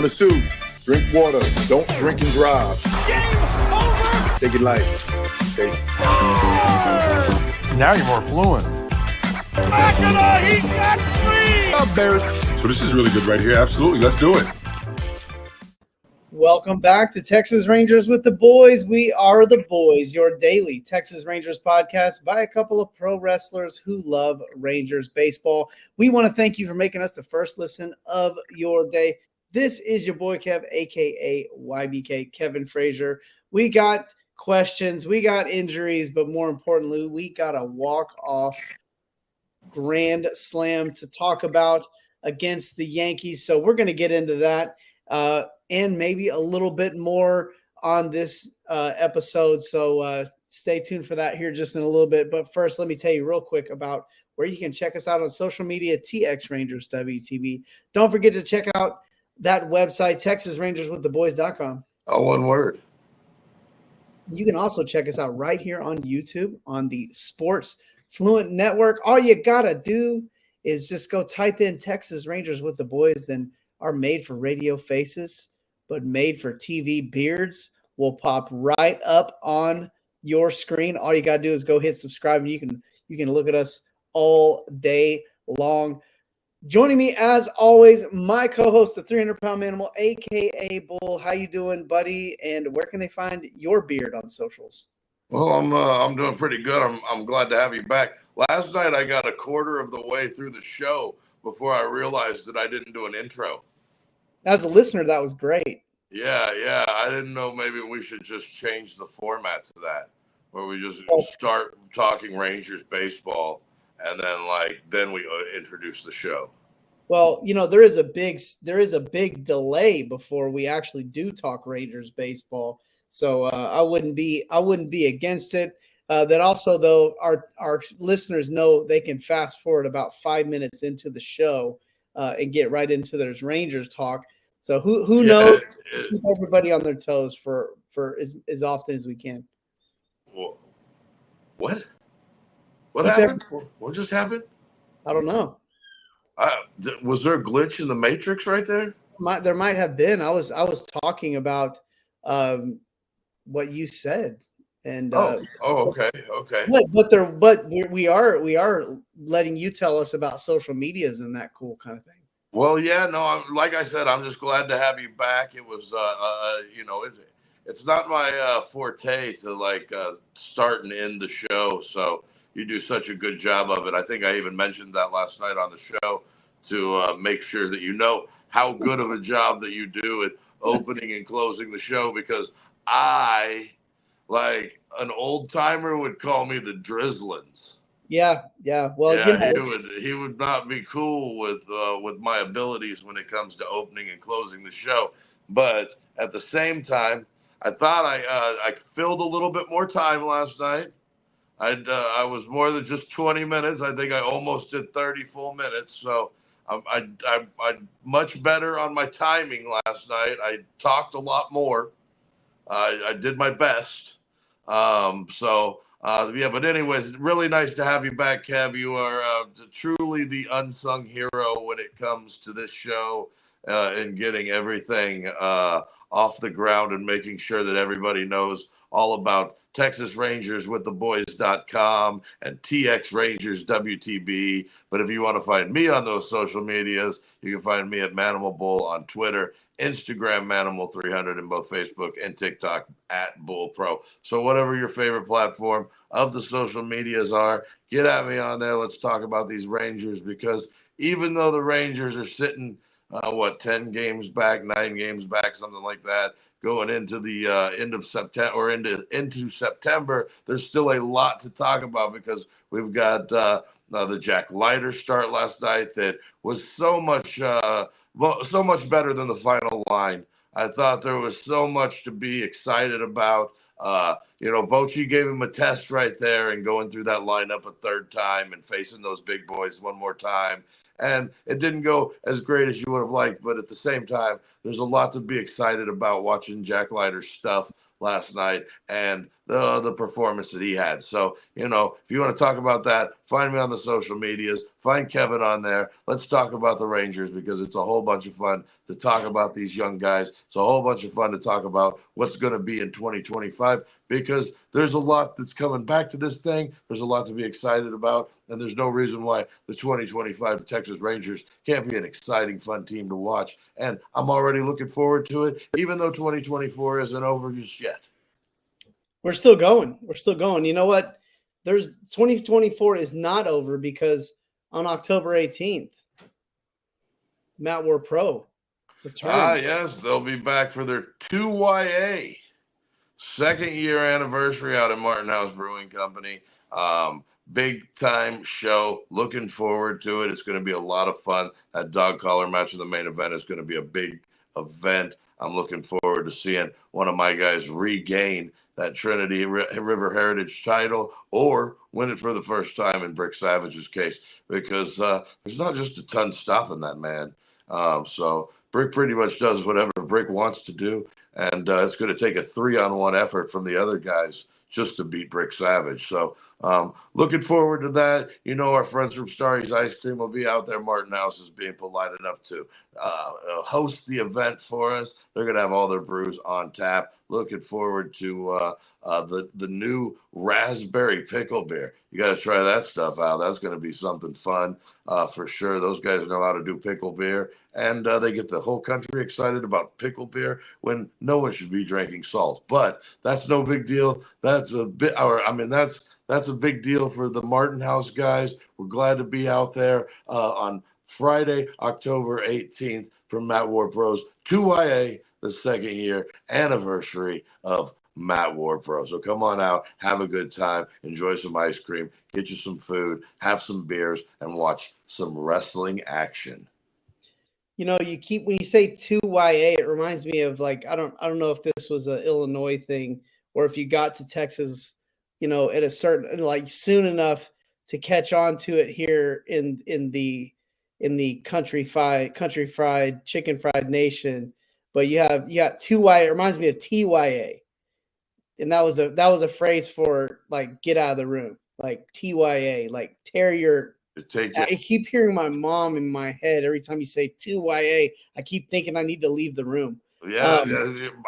wearing a suit, drink water. Don't drink and drive. Game over! Take it light. Okay. Now you're more fluent. He got three! Up, Bears. So this is really good right here. Absolutely. Let's do it. Welcome back to Texas Rangers with the Boys. We are the Boys, your daily Texas Rangers podcast by a couple of pro wrestlers who love Rangers baseball. We want to thank you for making us the first listen of your day. This is your boy Kev, a.k.a. YBK, Kevin Frazier. We got questions, we got injuries, but more importantly, we got a walk-off grand slam to talk about against the Yankees. So we're going to get into that. And maybe a little bit more on this episode. So stay tuned for that here just in a little bit. But first, let me tell you real quick about where you can check us out on social media, TX Rangers WTB. Don't forget to check out that website, TexasRangersWithTheBoys.com. All one word. You can also check us out right here on YouTube on the Sports Fluent Network. All you got to do is just go type in Texas Rangers with the Boys, then our made for radio faces, but made for TV beards will pop right up on your screen. All you got to do is go hit subscribe, and you can look at us all day long. Joining me, as always, my co-host, the 300-pound manimal, a.k.a. Bull. How you doing, buddy? And where can they find your beard on socials? Well, I'm doing pretty good. I'm glad to have you back. Last night I got a quarter of the way through the show before I realized that I didn't do an intro. As a listener, that was great. Yeah. I didn't know maybe we should just change the format to that, where we just start talking Rangers baseball, and then we introduce the show. Well, there is a big delay before we actually do talk Rangers baseball. So I wouldn't be against it. That also, though, our listeners know they can fast forward about 5 minutes into the show and get right into their Rangers talk. So who knows? Keep everybody on their toes for as often as we can. What happened? What just happened? I don't know. Was there a glitch in the Matrix right there? There might have been. I was talking about what you said. And okay. But we are letting you tell us about social medias and that cool kind of thing. Well, yeah, no, like I said, I'm just glad to have you back. It was, it's not my forte to start and end the show. So you do such a good job of it. I think I even mentioned that last night on the show to make sure that you know how good of a job that you do at opening and closing the show, because like an old timer would call me the Drizzlins. Yeah. Well, yeah, he would not be cool with my abilities when it comes to opening and closing the show. But at the same time, I thought I filled a little bit more time last night. I was more than just 20 minutes. I think I almost did 30 full minutes. So I much better on my timing last night. I talked a lot more. I did my best. But anyways, really nice to have you back, Kev. You are truly the unsung hero when it comes to this show and getting everything off the ground and making sure that everybody knows all about Texas Rangers with the Boys.com and TX Rangers WTB. But if you want to find me on those social medias, you can find me at Manimal Bull on Twitter, Instagram, Manimal300, and both Facebook and TikTok at Bull Pro. So whatever your favorite platform of the social medias are, get at me on there. Let's talk about these Rangers, because even though the Rangers are sitting, 10 games back, 9 games back, something like that, going into the end of September or into September, there's still a lot to talk about, because we've got the Jack Leiter start last night that was so much better than the final line. I thought there was so much to be excited about. Bochy gave him a test right there and going through that lineup a third time and facing those big boys one more time. And it didn't go as great as you would have liked, but at the same time, there's a lot to be excited about watching Jack Leiter's stuff last night and the performance that he had. So, if you want to talk about that, find me on the social medias, find Kevin on there. Let's talk about the Rangers because it's a whole bunch of fun to talk about these young guys. It's a whole bunch of fun to talk about what's going to be in 2025 because there's a lot that's coming back to this thing. There's a lot to be excited about, and there's no reason why the 2025 Texas Rangers can't be an exciting, fun team to watch. And I'm already looking forward to it, even though 2024 isn't over just yet. We're still going. We're still going. You know what? 2024 is not over because on October 18th, Matt War Pro returns. Yes, they'll be back for their 2YA second year anniversary out at Martin House Brewing Company. Big time show. Looking forward to it. It's going to be a lot of fun. That dog collar match in the main event is going to be a big event. I'm looking forward to seeing one of my guys regain that Trinity River Heritage title or win it for the first time in Brick Savage's case because there's not just a ton stopping that man. So Brick pretty much does whatever Brick wants to do, and it's going to take a 3-on-1 effort from the other guys just to beat Brick Savage. So looking forward to that. Our friends from Starry's Ice Cream will be out there. Martin House is being polite enough to host the event for us. They're going to have all their brews on tap. Looking forward to the new raspberry pickle beer. You got to try that stuff out. That's going to be something fun for sure. Those guys know how to do pickle beer, and they get the whole country excited about pickle beer when no one should be drinking salt. But that's no big deal. That's a bit, that's a big deal for the Martin House guys. We're glad to be out there on Friday, October 18th for Matt War Pro's 2YA, the second year anniversary of Matt War Pro. So come on out, have a good time, enjoy some ice cream, get you some food, have some beers, and watch some wrestling action. When you say 2YA, it reminds me of I don't know if this was an Illinois thing or if you got to Texas, at a certain soon enough to catch on to it here in the country fried chicken fried nation. But you got 2YA. It reminds me of TYA. And that was a phrase for get out of the room, TYA, tear your. I keep hearing my mom in my head every time you say 2YA. I keep thinking I need to leave the room. Yeah,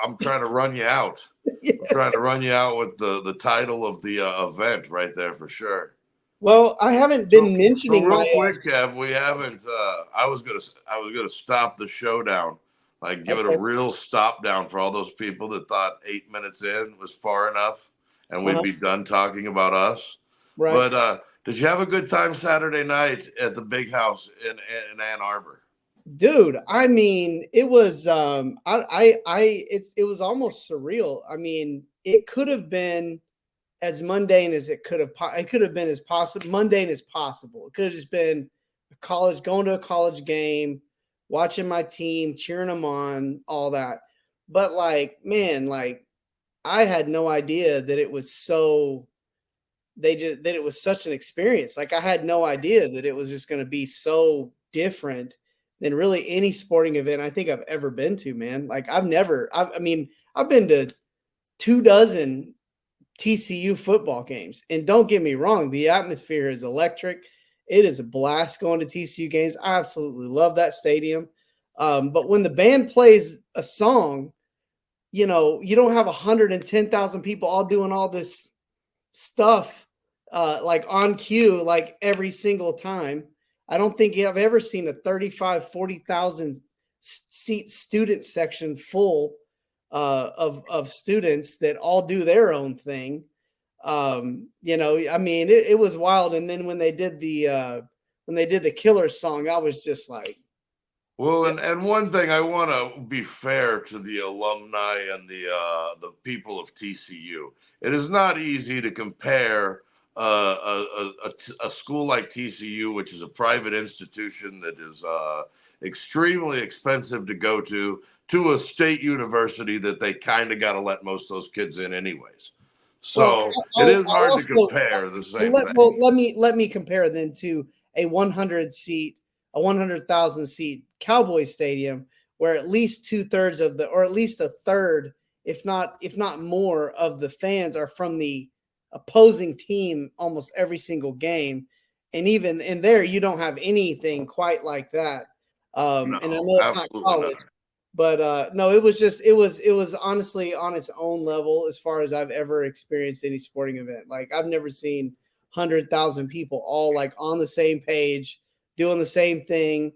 I'm trying to run you out. Yeah. I'm trying to run you out with the title of the event right there for sure. Well, I haven't been mentioning real quick, Kev. We haven't. I was gonna stop the showdown. Give it a real stop down for all those people that thought 8 minutes in was far enough and we'd be done talking about us. Right. But did you have a good time Saturday night at the big house in Ann Arbor? Dude, it was it was almost surreal. It could have been as mundane as it could have been as possible. Mundane as possible. It could have just been going to a college game, watching my team, cheering them on, all that. But I had no idea that it was that it was such an experience. I had no idea that it was just going to be so different than really any sporting event I think I've ever been to, man. I've been to 24 TCU football games. And don't get me wrong, the atmosphere is electric. It is a blast going to TCU games. I absolutely love that stadium. But when the band plays a song, you don't have 110,000 people all doing all this stuff on cue, every single time. I don't think I've ever seen a 40,000 seat student section full of students that all do their own thing. It was wild. And then when they did the Killer song, I was just like, well, and one thing I want to be fair to the alumni and the people of TCU. It is not easy to compare a school like TCU, which is a private institution that is extremely expensive to go to a state university that they kind of got to let most of those kids in anyways. So it is hard to compare the same thing. Well, let me compare then to a 100,000 seat Cowboys stadium where at least 2/3 or at least a third if not more, of the fans are from the opposing team almost every single game. And even in there, you don't have anything quite like that. No, And I know it's not absolutely college, not. but no, it was honestly on its own level as far as I've ever experienced any sporting event. Like I've never seen 100,000 people all like on the same page doing the same thing.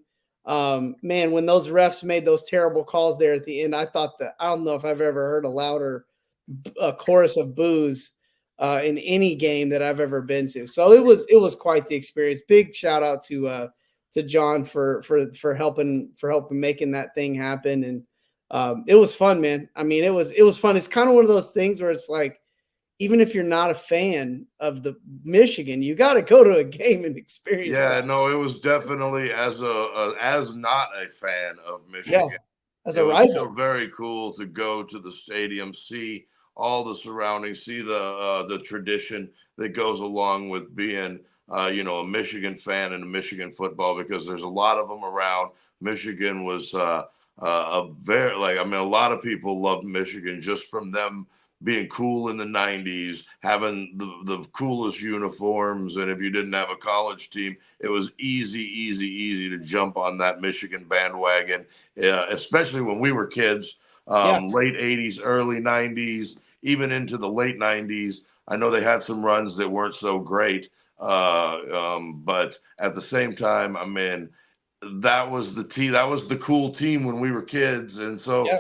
Man, when those refs made those terrible calls there at the end, I thought that I don't know if I've ever heard a louder chorus of boos in any game that I've ever been to. So it was quite the experience. Big shout out to John for helping making that thing happen. And it was fun, man. I mean, it was fun. It's kind of one of those things where it's like, even if you're not a fan of the Michigan, you got to go to a game and experience Yeah, that. no, it was definitely as not a fan of Yeah, Michigan. as It a was rival. still very cool to go to the stadium, see all the surroundings, see the tradition that goes along with being a Michigan fan and a Michigan football, because there's a lot of them around. Michigan was a very, like, I mean, a lot of people loved Michigan just from them being cool in the 90s, having the coolest uniforms. And if you didn't have a college team, it was easy to jump on that Michigan bandwagon, especially when we were kids, Yeah. late 80s, early 90s, even into the late 90s. I know they had some runs that weren't so great. But at the same time, I mean, that was the cool team when we were kids. And so Yeah.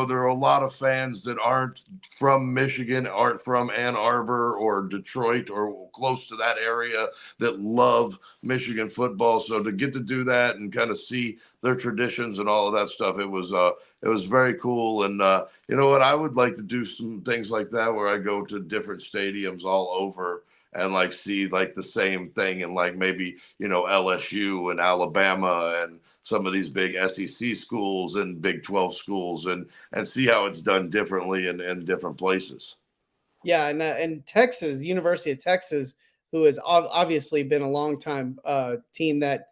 there are a lot of fans that aren't from Michigan, aren't from Ann Arbor or Detroit or close to that area, that love Michigan football. So to get to do that and kind of see their traditions and all of that stuff, it was very cool. And you know what, I would like to do some things like that, where I go to different stadiums all over and like see like the same thing in like maybe LSU and Alabama and some of these big SEC schools and Big 12 schools, and see how it's done differently in different places. Yeah, and Texas, University of Texas, who has obviously been a long time team that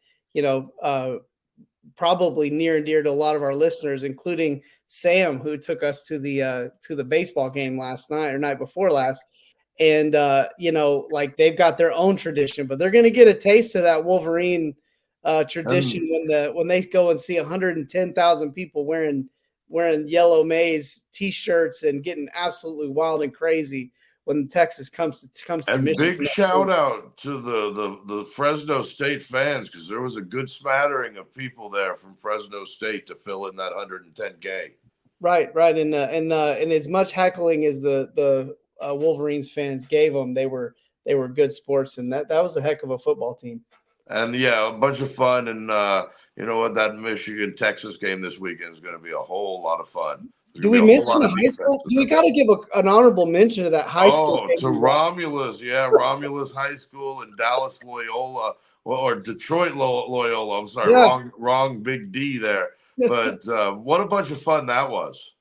probably near and dear to a lot of our listeners, including Sam, who took us to the baseball game last night or night before last. And like they've got their own tradition, but they're going to get a taste of that Wolverine tradition when they go and see 110,000 people wearing yellow maize t-shirts and getting absolutely wild and crazy when Texas comes to And Michigan. big shout out to the Fresno State fans, because there was a good smattering of people there from Fresno State to fill in that 110K. Right, and as much heckling as the Wolverines fans gave them, they were good sports, and that was a heck of a football team. And yeah, a bunch of fun. And you know what? That Michigan Texas game this weekend is going to be a whole lot of fun. Do we mention the high school? Do we got to give an honorable mention to that high school? Oh, to Romulus. Yeah, Romulus High School in Dallas Loyola, or Detroit Loyola. I'm sorry, Yeah. wrong big D there. But what a bunch of fun that was.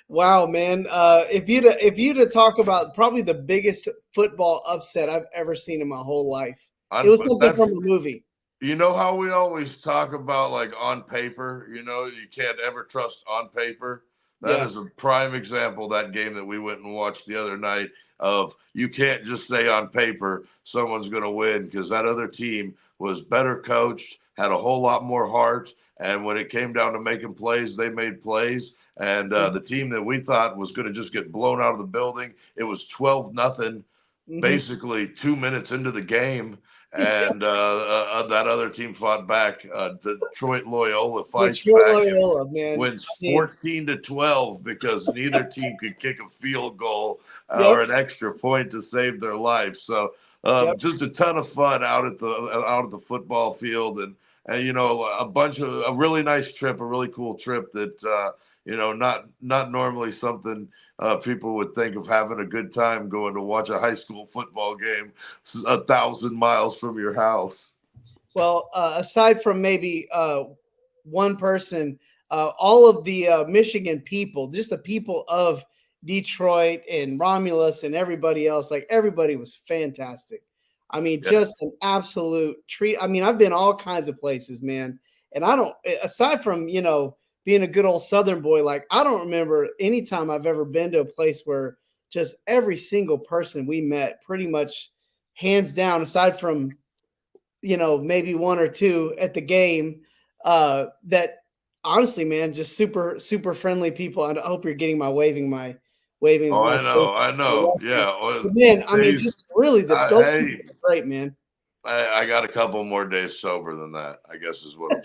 Wow, man. If you'd to talk about probably the biggest football upset I've ever seen in my whole life. It was something from a movie. You know how we always talk about like on paper, you can't ever trust on paper. That is a prime example, that game that we went and watched the other night, of you can't just say on paper someone's going to win, because that other team was better coached, had a whole lot more heart. And when it came down to making plays, they made plays. And the team that we thought was going to just get blown out of the building, it was 12-0, basically 2 minutes into the game. And that other team fought back. Detroit Loyola fights back and wins 14-12, because neither team could kick a field goal or an extra point to save their life. So just a ton of fun out at the football field, and a really nice trip, a really cool trip that not normally something people would think of having a good time going to watch a high school football game 1,000 miles from your house. Well, aside from maybe one person, all of the Michigan people, just the people of Detroit and Romulus and everybody else, like everybody was fantastic. I mean, just an absolute treat. I mean, I've been all kinds of places, man. And I don't, aside from, being a good old Southern boy, like I don't remember any time I've ever been to a place where just every single person we met pretty much hands down, aside from, maybe one or two at the game, that honestly, man, just super, super friendly people. I hope you're getting my waving Oh, my face. I know. Yeah. But man, I mean, Dave, just really those people hey, are great, man. I got a couple more days sober than that, I guess is what I'm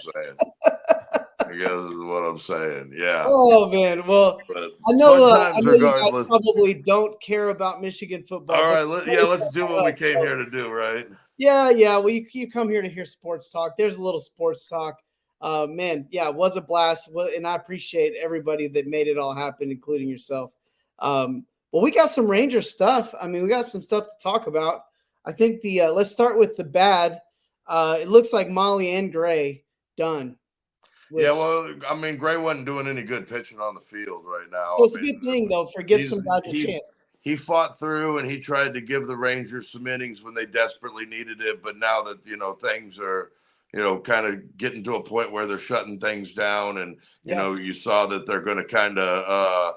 saying. Yeah. Oh man, well, But I know, fun I times know you guys regardless. probably don't care about Michigan football, All but right. Let's do what we came here to do, right? yeah, yeah. Well, you come here to hear sports talk. There's a little sports talk. Man, yeah, it was a blast. And I appreciate everybody that made it all happen, including yourself. Well, we got some Ranger stuff. I mean, we got some stuff to talk about. I think let's start with the bad. It looks like Molly and Gray done. Yeah, well, I mean, Gray wasn't doing any good pitching on the field right now. So it's I a mean, good thing though for give some guys a he chance. he fought through and he tried to give the Rangers some innings when they desperately needed it. But now that things are kind of getting to a point where they're shutting things down, and you saw that they're going to kind of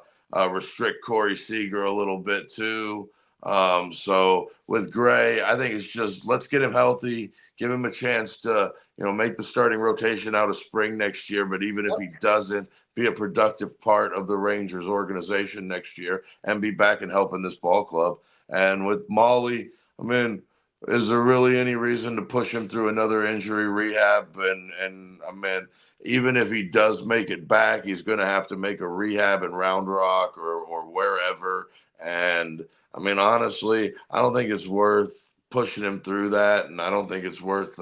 restrict Corey Seager a little bit too. So with Gray, I think it's just let's get him healthy, give him a chance to make the starting rotation out of spring next year. But even if he doesn't, be a productive part of the Rangers organization next year and be back and helping this ball club. And with Molly, I mean, is there really any reason to push him through another injury rehab? And I mean, even if he does make it back, he's going to have to make a rehab in Round Rock or wherever. And I mean, honestly, I don't think it's worth pushing him through that. And I don't think it's worth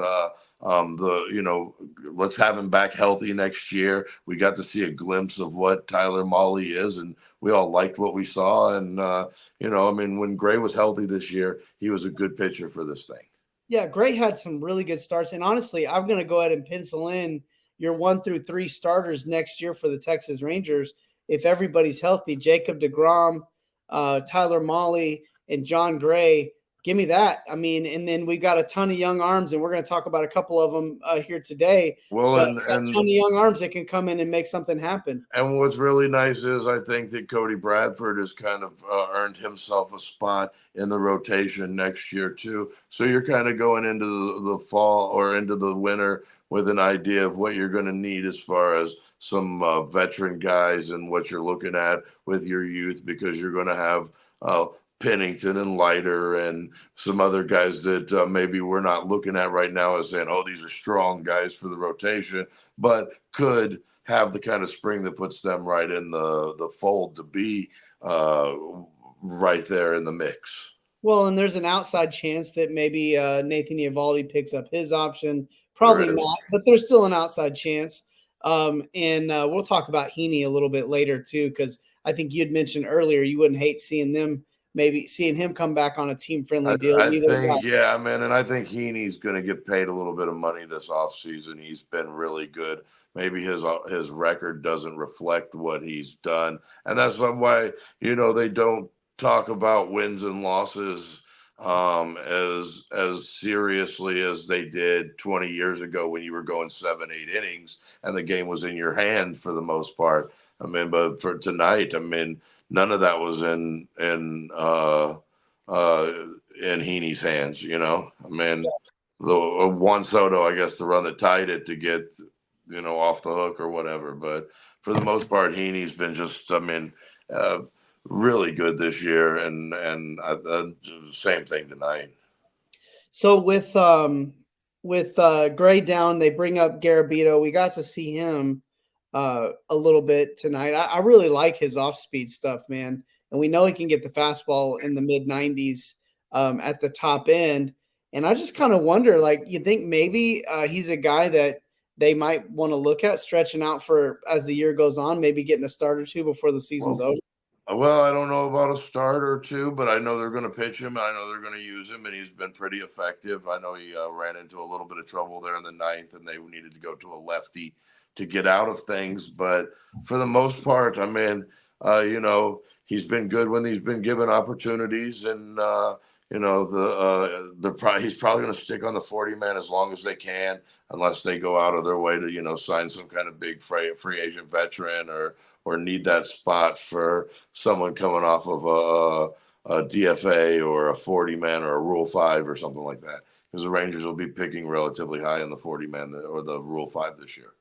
let's have him back healthy next year. We got to see a glimpse of what Tyler Molly is, and we all liked what we saw. And I mean, when Gray was healthy this year, he was a good pitcher for this thing. Yeah, Gray had some really good starts, and honestly, I'm going to go ahead and pencil in your 1 through 3 starters next year for the Texas Rangers if everybody's healthy. Jacob deGrom, Tyler Molly, and John Gray. Give me that. I mean, and then we got a ton of young arms, and we're going to talk about a couple of them here today. Well, but a ton of young arms that can come in and make something happen. And what's really nice is I think that Cody Bradford has kind of earned himself a spot in the rotation next year too. So you're kind of going into the fall or into the winter with an idea of what you're going to need as far as some veteran guys and what you're looking at with your youth, because you're going to have Pennington and Leiter and some other guys that maybe we're not looking at right now as saying, oh, these are strong guys for the rotation, but could have the kind of spring that puts them right in the fold to be right there in the mix. Well, and there's an outside chance that maybe Nathan Eovaldi picks up his option. Probably not, but there's still an outside chance. And we'll talk about Heaney a little bit later too, because I think you'd mentioned earlier you wouldn't hate seeing him come back on a team-friendly deal. I think, yeah, man, and I think Heaney's going to get paid a little bit of money this offseason. He's been really good. Maybe his record doesn't reflect what he's done, and that's why they don't talk about wins and losses as seriously as they did 20 years ago when you were going 7-8 innings and the game was in your hand for the most part. I mean, but for tonight, I mean, none of that was in Heaney's hands. I mean, the Juan Soto, I guess, the run that tied it to get off the hook or whatever. But for the most part, Heaney's been just, I mean, really good this year, and same thing tonight. So with Gray down, they bring up Garabito. We got to see him a little bit tonight. I really like his off-speed stuff, man. And we know he can get the fastball in the mid-90s at the top end. And I just kind of wonder, like, you think maybe he's a guy that they might want to look at stretching out for as the year goes on, maybe getting a start or two before the season's over? Well, I don't know about a start or two, but I know they're going to pitch him. I know they're going to use him, and he's been pretty effective. I know he ran into a little bit of trouble there in the ninth, and they needed to go to a lefty to get out of things. But for the most part, I mean, he's been good when he's been given opportunities, and he's probably going to stick on the 40 man as long as they can, unless they go out of their way to sign some kind of big free agent veteran or need that spot for someone coming off of a DFA or a 40 man or a Rule 5 or something like that. Because the Rangers will be picking relatively high in the 40 man or the Rule 5 this year.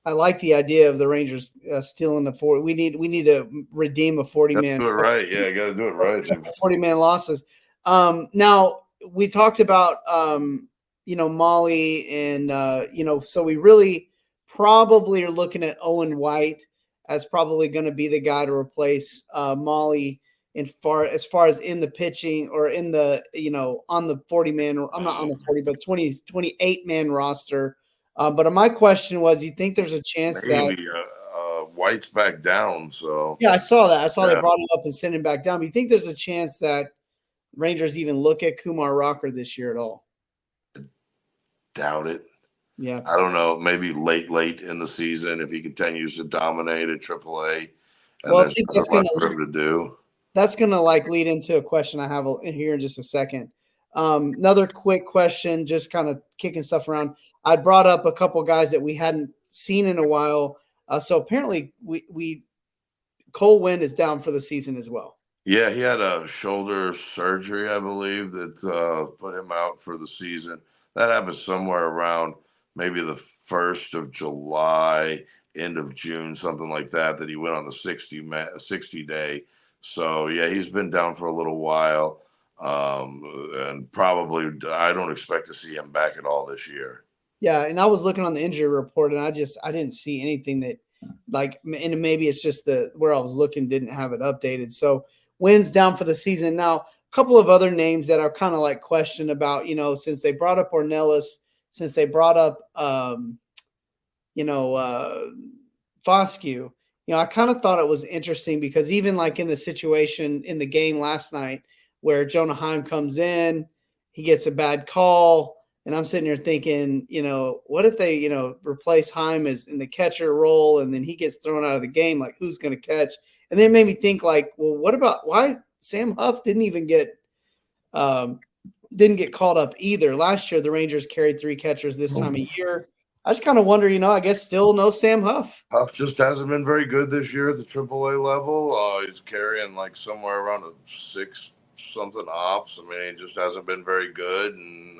I like the idea of the Rangers stealing the 40. We need to redeem a 40 man. Do it right. Yeah, you got to do it right. 40 man losses. Now we talked about Molly and so we really probably are looking at Owen White as probably going to be the guy to replace Molly as far as in the pitching or in the on the 40 man. I'm not on the 40, but 28 man roster. But my question was, you think there's a chance that White's back down? So yeah, I saw that. I saw they brought him up and sent him back down. Do you think there's a chance that Rangers even look at Kumar Rocker this year at all? Doubt it. Yeah, I don't know. Maybe late in the season if he continues to dominate at AAA. And well, I think that's going to do. That's going to lead into a question I have here in just a second. Another quick question, just kind of kicking stuff around. I brought up a couple guys that we hadn't seen in a while. So apparently Cole Winn is down for the season as well. Yeah, he had a shoulder surgery, I believe, that put him out for the season. That happened somewhere around maybe the 1st of July, end of June, something like that he went on the 60 day. So, yeah, he's been down for a little while. And probably I don't expect to see him back at all this year. Yeah, and I was looking on the injury report, and I didn't see anything that and maybe it's just where I was looking didn't have it updated. So Wynn's down for the season. Now, a couple of other names that are kind of questioned about, since they brought up Ornelas, since they brought up Foscue, I kind of thought it was interesting because even in the situation in the game last night where Jonah Heim comes in, he gets a bad call. And I'm sitting here thinking, what if they, replace Heim as in the catcher role and then he gets thrown out of the game? Who's going to catch? And then it made me think well, what about why Sam Huff didn't get called up either? Last year, the Rangers carried 3 catchers this time of year. I just kind of wonder, I guess still no Sam Huff. Huff just hasn't been very good this year at the AAA level. He's carrying somewhere around a 6 something ops. I mean, he just hasn't been very good. And,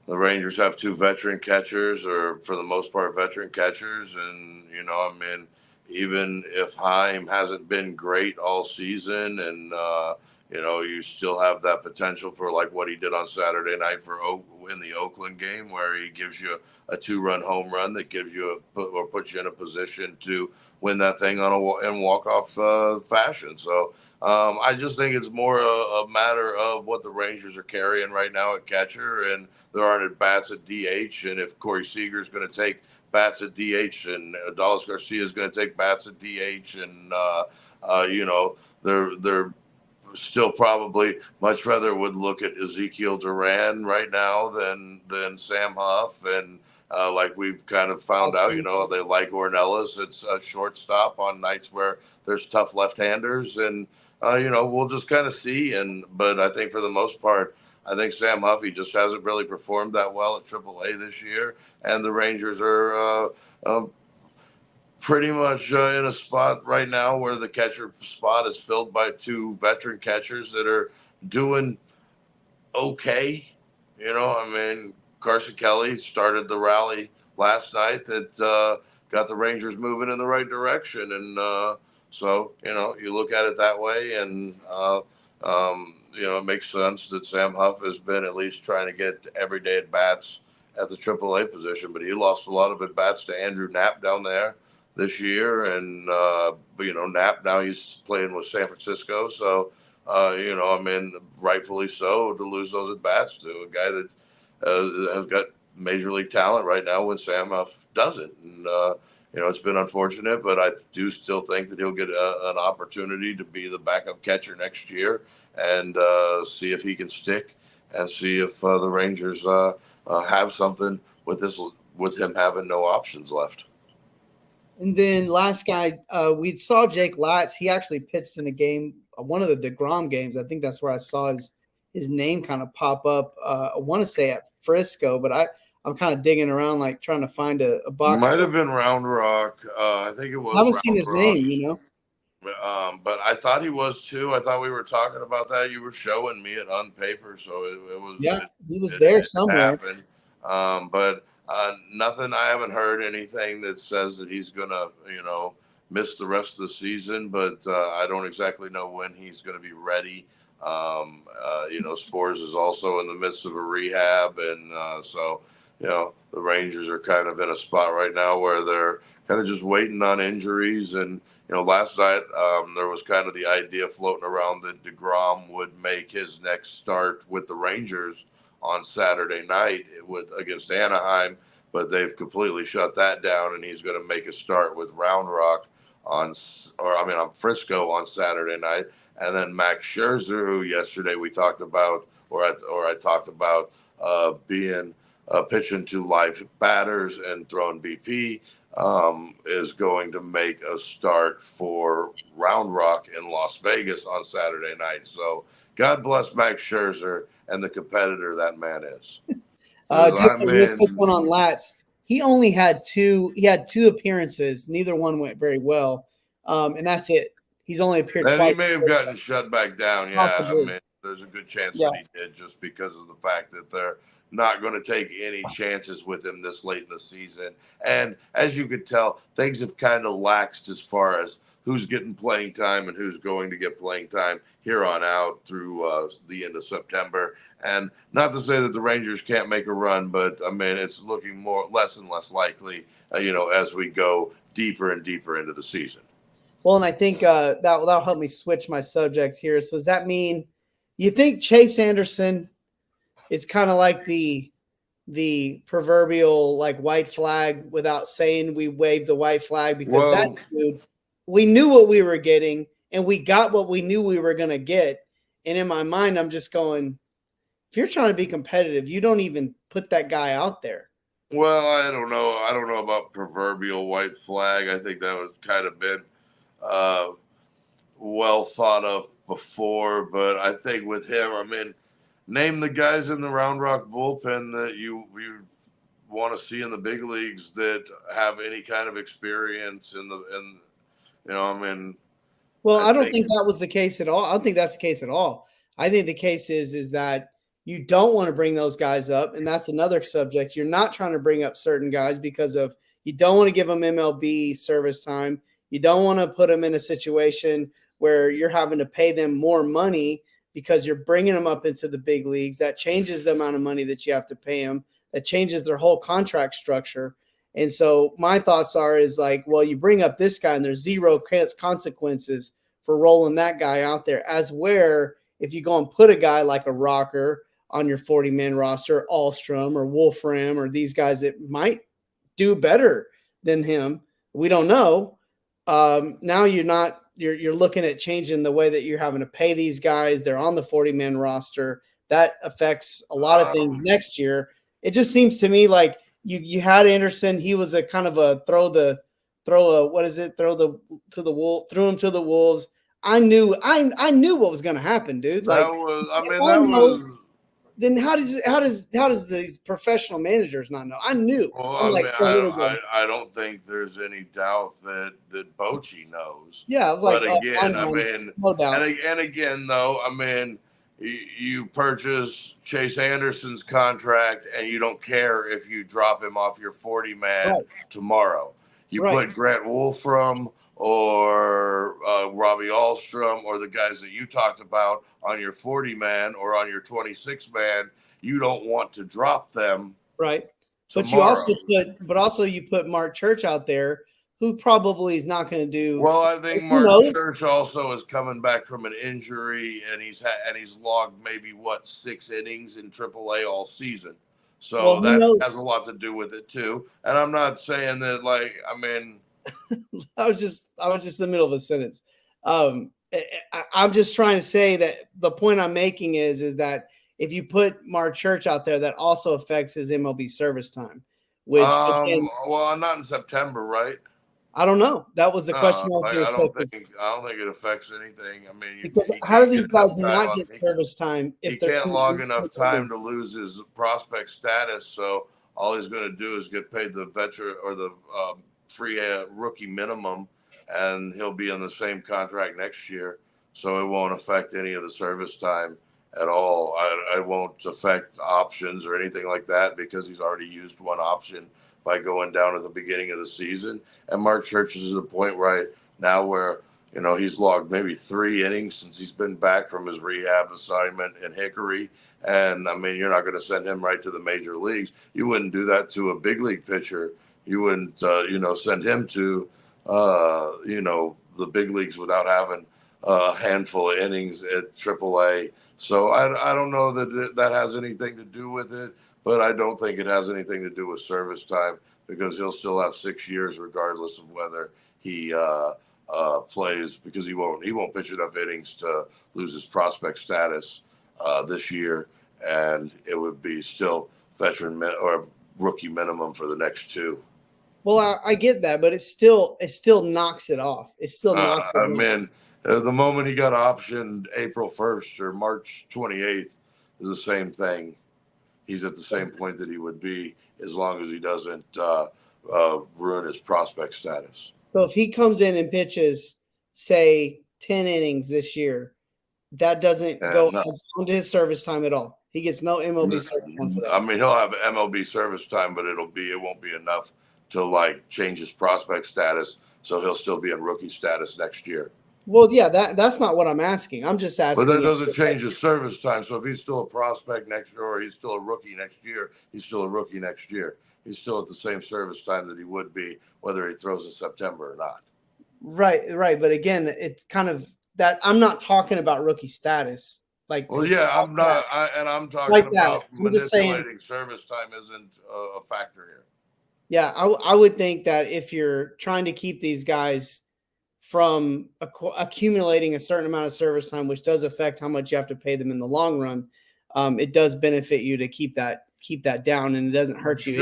the Rangers have 2 veteran catchers, or for the most part, veteran catchers. And, even if Heim hasn't been great all season and, you still have that potential for what he did on Saturday night in the Oakland game, where he gives you a 2-run home run that gives you puts you in a position to win that thing in walk-off fashion. So, I just think it's more a matter of what the Rangers are carrying right now at catcher, and there aren't at bats at DH. And if Corey Seager is going to take bats at DH, and Adolis Garcia is going to take bats at DH, and they're still probably much rather would look at Ezekiel Duran right now than Sam Huff. And we've kind of found out, they like Ornelas. It's a shortstop on nights where there's tough left-handers, and we'll just kind of see. But I think for the most part, I think Sam Huffy just hasn't really performed that well at AAA this year. And the Rangers are pretty much in a spot right now where the catcher spot is filled by 2 veteran catchers that are doing okay. Carson Kelly started the rally last night that got the Rangers moving in the right direction. And, so, you look at it that way, and, it makes sense that Sam Huff has been at least trying to get everyday at-bats at the AAA position, but he lost a lot of at-bats to Andrew Knapp down there this year. And, Knapp, now he's playing with San Francisco. So, rightfully so to lose those at-bats to a guy that has got major league talent right now when Sam Huff doesn't. And, it's been unfortunate, but I do still think that he'll get an opportunity to be the backup catcher next year and see if he can stick and see if the Rangers have something with him having no options left. And then last guy, we saw Jake Latz. He actually pitched in a game, one of the DeGrom games. I think that's where I saw his name kind of pop up. I want to say at Frisco, but I'm kind of digging around, like trying to find a box. Might have been Round Rock. I think it was. I haven't Round seen his Rock. name, you know. But I thought he was too. I thought we were talking about that. You were showing me it on paper, so it was. Yeah, he was there somewhere. Happened. But nothing. I haven't heard anything that says that he's gonna, miss the rest of the season. But I don't exactly know when he's gonna be ready. Spores is also in the midst of a rehab, and so the Rangers are kind of in a spot right now where they're kind of just waiting on injuries. And last night there was kind of the idea floating around that DeGrom would make his next start with the Rangers on Saturday night against Anaheim, but they've completely shut that down, and he's going to make a start with Round Rock on Frisco on Saturday night. And then Max Scherzer, who yesterday we talked about, or I talked about being pitching to live batters and throwing BP, is going to make a start for Round Rock in Las Vegas on Saturday night. So God bless Max Scherzer and the competitor that man is. Just a real quick one on Latz. He only had two. He had two appearances. Neither one went very well, and that's it. He's only appeared and twice. He may have gotten shut back down. Yeah, Possibly. There's a good chance that he did, just because of the fact that they're not going to take any chances with him this late in the season. And as you could tell, things have kind of laxed as far as who's getting playing time and who's going to get playing time here on out through the end of September. And not to say that the Rangers can't make a run, but it's looking less and less likely, as we go deeper and deeper into the season. Well, and I think that'll help me switch my subjects here. So does that mean you think Chase Anderson is kind of like the proverbial like white flag without saying we waved the white flag, because that dude, we knew what we were getting and we got what we knew we were going to get. And in my mind, I'm just going, if you're trying to be competitive, you don't even put that guy out there. Well, I don't know. I don't know about proverbial white flag. I think that was kind of been well thought of before, but I think with him, name the guys in the Round Rock bullpen that you want to see in the big leagues that have any kind of experience Well, I don't think that was the case at all. I don't think that's the case at all. I think the case is that you don't want to bring those guys up, and that's another subject. You're not trying to bring up certain guys because of you don't want to give them MLB service time. You don't want to put them in a situation where you're having to pay them more money because you're bringing them up into the big leagues. That changes the amount of money that you have to pay them. That changes their whole contract structure. And so my thoughts is like, well, you bring up this guy and there's zero consequences for rolling that guy out there, as where if you go and put a guy like a Rocker on your 40-man roster, Alstrom or Wolfram or these guys that might do better than him, we don't know. Now you're looking at changing the way that you're having to pay these guys. They're on the 40-man roster. That affects a lot of things next year. It just seems to me like you had Anderson. He was a kind of a throw him to the wolves. I knew what was going to happen, dude. Then how does these professional managers not know? I knew. Well, I don't think there's any doubt that Bochy knows. Yeah, I was like, but again, no doubt. And again, though, you purchase Chase Anderson's contract, and you don't care if you drop him off your 40-man tomorrow. You put Grant Wolfram or Robbie Alstrom or the guys that you talked about on your 40-man or on your 26-man, you don't want to drop them. Right. Tomorrow. But you put Mark Church out there, who probably is not going to do. Well, I think Mark Church also is coming back from an injury, and he's logged maybe 6 innings in AAA all season. So that has a lot to do with it too. And I'm not saying that I was just in the middle of a sentence. I'm just trying to say that the point I'm making is that if you put Mark Church out there, that also affects his MLB service time. Which not in September, right? I don't know. That was the question I was going to I say. don't think it affects anything. I mean, Because he how do can't get these guys enough time not on. get service time He if they're can't coming log in enough with time to injuries? lose his prospect status. So all he's going to do is get paid the veteran or the free rookie minimum, and he'll be on the same contract next year. So it won't affect any of the service time at all. I won't affect options or anything like that because he's already used one option by going down at the beginning of the season. And Mark Church is at a point right now where he's logged maybe 3 innings since he's been back from his rehab assignment in Hickory. And I mean, you're not going to send him right to the major leagues. You wouldn't do that to a big league pitcher. You wouldn't, send him to, the big leagues without having a handful of innings at AAA. So I don't know that that has anything to do with it, but I don't think it has anything to do with service time because he'll still have 6 years regardless of whether he plays, because he won't pitch enough innings to lose his prospect status this year, and it would be still or rookie minimum for the next 2. Well, I get that, but it still knocks it off. It still knocks it I off. mean, the moment he got optioned April 1st or March 28th is the same thing. He's at the same point that he would be as long as he doesn't ruin his prospect status. So if he comes in and pitches, say, 10 innings this year, that doesn't go onto his service time at all. He gets no MLB service time for that. I mean, he'll have MLB service time, but it won't be enough to change his prospect status. So he'll still be in rookie status next year. Well, yeah, that's not what I'm asking. I'm just asking. But that doesn't change his service time. So if he's still a prospect next year or he's still a rookie next year, he's still a rookie next year. He's still at the same service time that he would be whether he throws in September or not. Right. But again, it's kind of that I'm not talking about rookie status. I'm not. I'm talking like about that. I'm just saying service time isn't a factor here. Yeah, I would think that if you're trying to keep these guys from accumulating a certain amount of service time, which does affect how much you have to pay them in the long run, it does benefit you to keep that down, and it doesn't hurt you.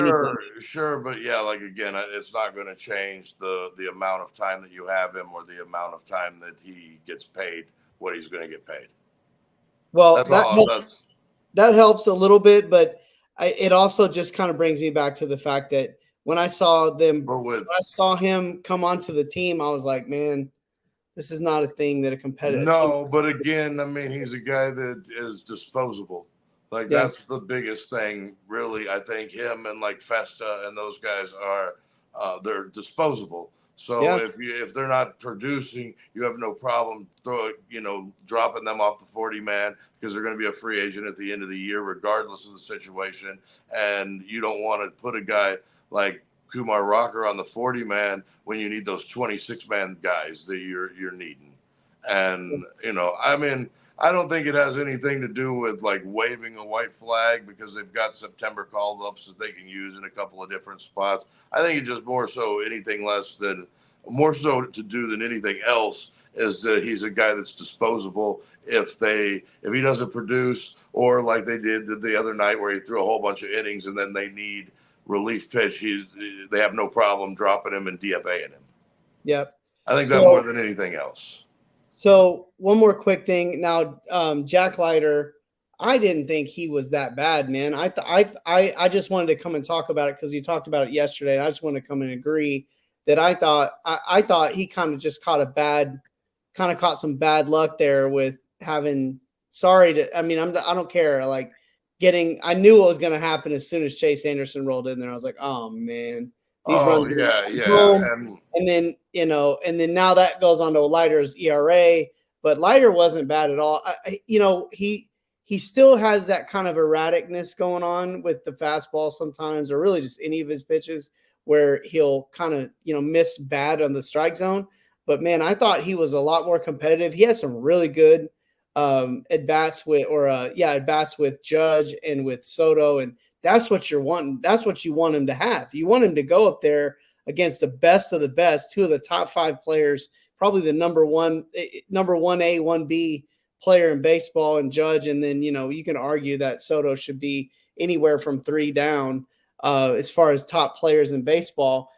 Sure, but yeah, again, it's not going to change the amount of time that you have him or the amount of time that he gets paid what he's going to get paid. Well, that helps a little bit, but it also just kind of brings me back to the fact that when I saw him come onto the team, I was like, man, this is not a thing that a competitive. No, but again, I mean, he's a guy that is disposable. That's the biggest thing, really. I think him and Festa and those guys are they're disposable. So if they're not producing, you have no problem dropping them off the 40 man because they're going to be a free agent at the end of the year, regardless of the situation. And you don't want to put a guy like Kumar Rocker on the 40 man when you need those 26 man guys that you're needing. And I mean, I don't think it has anything to do with waving a white flag because they've got September called ups that they can use in a couple of different spots. I think it's just more so to do than anything else is that he's a guy that's disposable if he doesn't produce, or like they did the other night where he threw a whole bunch of innings and then they need relief pitch. They have no problem dropping him and DFAing him. Yep. I think that more than anything else. So one more quick thing. Now, Jack Leiter, I didn't think he was that bad, man. I just wanted to come and talk about it because you talked about it yesterday. I just wanted to come and agree that I thought he kind of just caught some bad luck there with having. I don't care. I knew what was going to happen as soon as Chase Anderson rolled in there. I was like, oh man. And then now that goes on to Leiter's ERA, but Leiter wasn't bad at all. He still has that kind of erraticness going on with the fastball sometimes, or really just any of his pitches where he'll kind of, miss bad on the strike zone. But man, I thought he was a lot more competitive. He had some really good at bats with Judge and with Soto, and that's what you're wanting. That's what you want him to have. You want him to go up there against the best of the best, 2 of the top 5 players, probably the number 1A, 1B player in baseball, and Judge. And then, you can argue that Soto should be anywhere from 3 down as far as top players in baseball.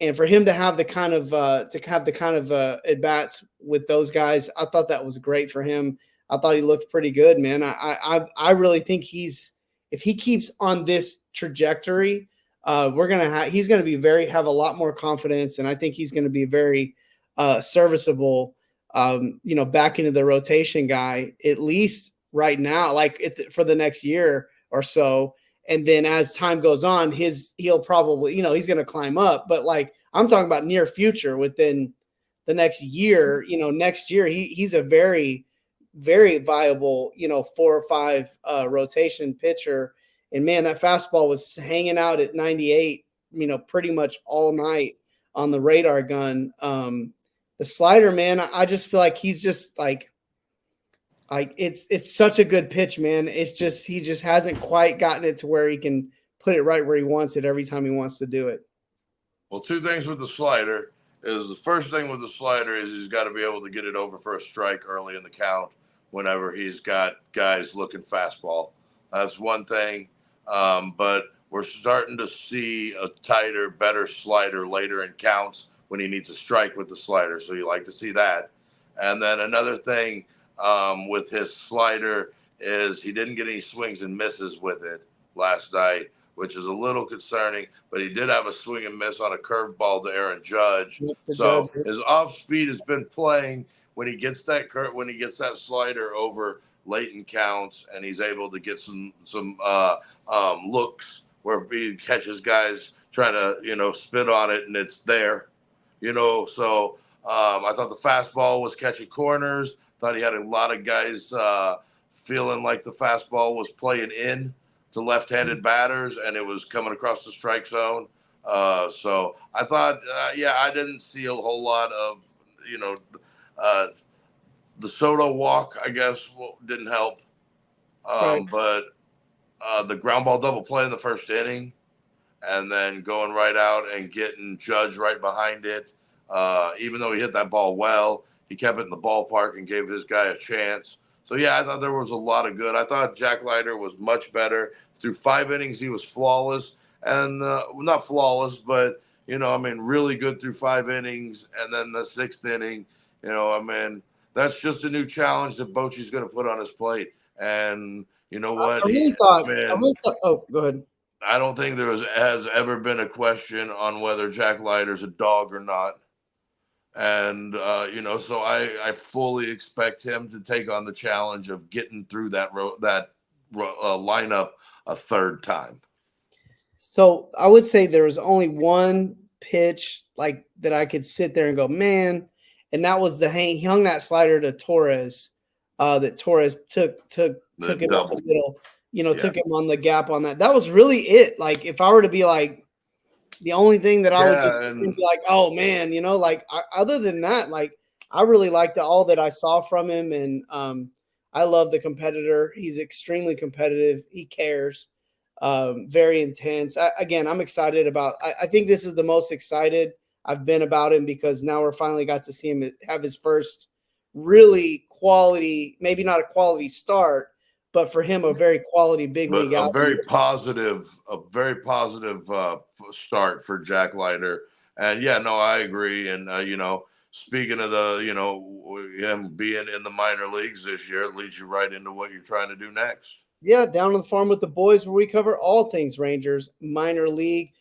And for him to have the kind of at bats with those guys, I thought that was great for him. I thought he looked pretty good, man. I really think if he keeps on this trajectory, he's gonna have a lot more confidence, and I think he's gonna be very serviceable. Back into the rotation guy at least right now, like for the next year or so. And then as time goes on, he'll probably, he's going to climb up. But like I'm talking about near future, within the next year, next year he's a very, very viable, 4 or 5 rotation pitcher. And man, that fastball was hanging out at 98, pretty much all night on the radar gun. The slider, man, I just feel like he's just like it's such a good pitch, man. It's just he just hasn't quite gotten it to where he can put it right where he wants it every time he wants to do it. Well, 2 things with the slider is the first thing with the slider is he's got to be able to get it over for a strike early in the count whenever he's got guys looking fastball. That's one thing. But we're starting to see a tighter, better slider later in counts when he needs a strike with the slider. So you like to see that. And then another thing with his slider is he didn't get any swings and misses with it last night, which is a little concerning, but he did have a swing and miss on a curveball to Aaron Judge. So his off speed has been playing when he gets that slider over late in counts, and he's able to get some looks where he catches guys trying to, spit on it and it's there, so I thought the fastball was catching corners. Thought he had a lot of guys feeling like the fastball was playing in to left-handed batters, and it was coming across the strike zone. So I thought, I didn't see a whole lot of, the Soto walk, I guess, didn't help. Right. But the ground ball double play in the first inning, and then going right out and getting Judge right behind it, even though he hit that ball well, he kept it in the ballpark and gave his guy a chance. So, I thought there was a lot of good. I thought Jack Leiter was much better. Through 5 innings, he was flawless. And not flawless, but, really good through 5 innings. And then the 6th inning, that's just a new challenge that Bochy's going to put on his plate. And you know what? I really thought, oh, go ahead. I don't think has ever been a question on whether Jack Leiter's a dog or not. And, so I fully expect him to take on the challenge of getting through that lineup a 3rd time. So I would say there was only one pitch like that I could sit there and go, man, and that was he hung that slider to Torres, that Torres took him up the middle, took him on the gap on that. That was really it. Like if I were to be like, the only thing that I would just be like, oh man, other than that, like I really liked all that I saw from him. And I love the competitor. He's extremely competitive. He cares, very intense. I'm excited about, I think this is the most excited I've been about him because now we're finally got to see him have his first really quality, maybe not a quality start, but for him, a very quality big league a very positive start for Jack Leiter. And I agree. And, speaking of him being in the minor leagues this year, it leads you right into what you're trying to do next. Yeah. Down on the farm with the boys, where we cover all things Rangers minor league.